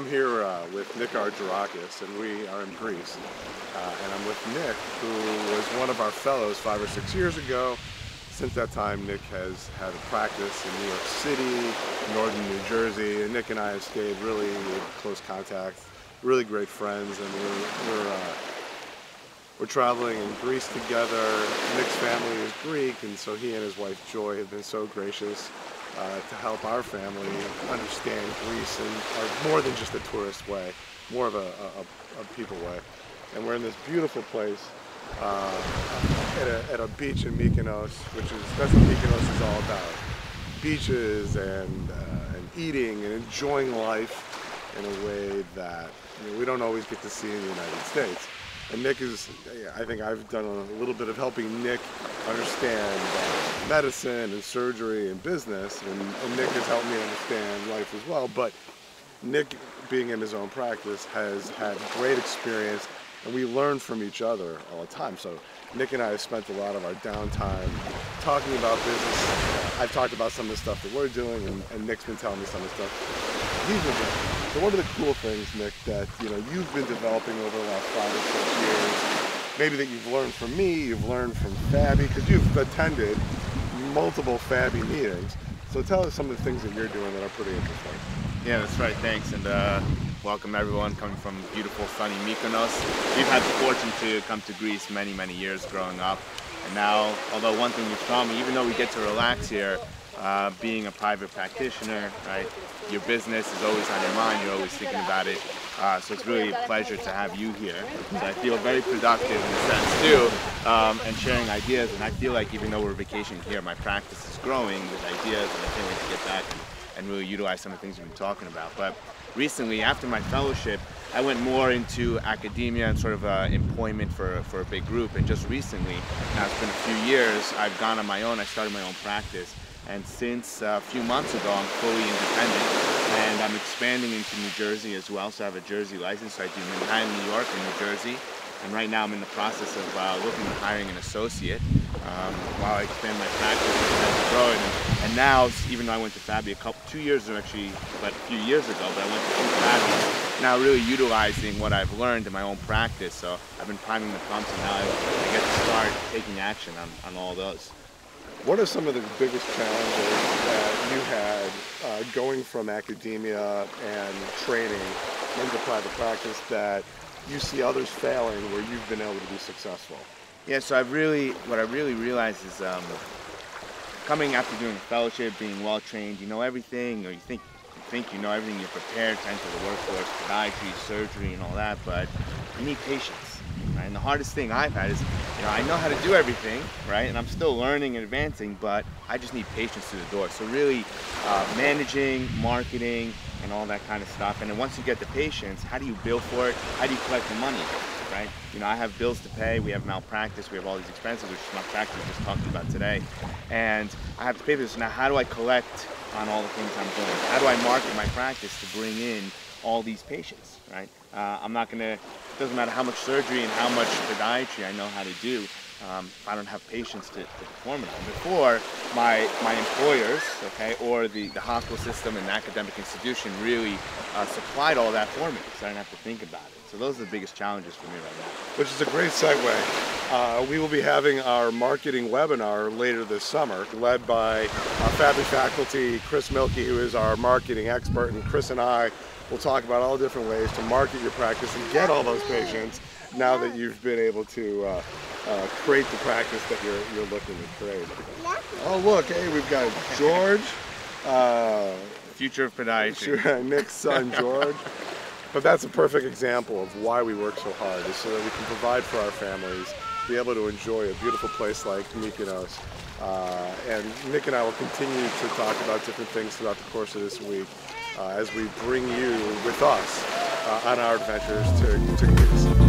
I'm here with Nick Argyrakis, and we are in Greece. And I'm with Nick, who was one of our fellows 5 or 6 years ago. Since that time, Nick has had a practice in New York City, northern New Jersey, and Nick and I have stayed really in close contact, really great friends, and we're traveling in Greece together. Nick's family is Greek, and so he and his wife Joy have been so gracious to help our family understand Greece in more than just a tourist way, more of a people way. And we're in this beautiful place at a beach in Mykonos, that's what Mykonos is all about. Beaches and eating and enjoying life in a way that we don't always get to see in the United States. And Nick I think I've done a little bit of helping Nick understand medicine and surgery and business, and Nick has helped me understand life as well. But Nick, being in his own practice, has had great experience, and we learn from each other all the time. So Nick and I have spent a lot of our downtime talking about business. I've talked about some of the stuff that we're doing, and Nick's been telling me some of the stuff he's been doing. So what are the cool things, Nick, that you've been developing over the last 5 or 6 years? Maybe that you've learned from me, you've learned from Fabi, because you've attended multiple Fabi meetings. So tell us some of the things that you're doing that are pretty interesting. Yeah, that's right. Thanks, and welcome everyone coming from beautiful, sunny Mykonos. We've had the fortune to come to Greece many, many years growing up, and now, although one thing you've taught me, even though we get to relax here, being a private practitioner, right? Your business is always on your mind. You're always thinking about it. So it's really a pleasure to have you here. So I feel very productive in a sense too, and sharing ideas. And I feel like even though we're vacationing here, my practice is growing with ideas, and I can't wait to get back and really utilize some of the things we've been talking about. But recently, after my fellowship, I went more into academia and sort of employment for a big group. And just recently, now it's been a few years, I've gone on my own. I started my own practice. And since a few months ago, I'm fully independent, and I'm expanding into New Jersey as well. So I have a Jersey license, so I do Manhattan, New York, and New Jersey. And right now I'm in the process of looking at hiring an associate while I expand my practice and grow it. And now, even though I went to Fabi a few years ago, but I went to Fabi, now really utilizing what I've learned in my own practice. So I've been priming the pumps, and now I get to start taking action on all those. What are some of the biggest challenges that you had going from academia and training into private practice that you see others failing where you've been able to be successful? Yeah, so what I really realized is coming after doing a fellowship, being well trained, you know everything, or you think you know everything, you're prepared to enter the workforce, podiatry, surgery, and all that, but you need patience. Right? And the hardest thing I've had is, I know how to do everything, right? And I'm still learning and advancing, but I just need patience through the door. So really managing, marketing, and all that kind of stuff. And then once you get the patience, how do you bill for it? How do you collect the money, right? I have bills to pay, we have malpractice, we have all these expenses, which malpractice we were just talking about today. And I have to pay for this. Now, how do I collect on all the things I'm doing? How do I market my practice to bring in all these patients, right? It doesn't matter how much surgery and how much podiatry I know how to do, if I don't have patience to perform it. And before, my employers, okay, or the hospital system and academic institution really supplied all that for me, so I didn't have to think about it. So those are the biggest challenges for me right now. Which is a great segue. We will be having our marketing webinar later this summer, led by Fabi faculty, Chris Milkey, who is our marketing expert, and Chris and I will talk about all different ways to market your practice and get all those patients now that you've been able to create the practice that you're looking to create. Oh look, hey, we've got George. Future of podiatry. Nick's son, George. But that's a perfect example of why we work so hard, is so that we can provide for our families, be able to enjoy a beautiful place like Mykonos. And Nick and I will continue to talk about different things throughout the course of this week as we bring you with us on our adventures to Greece.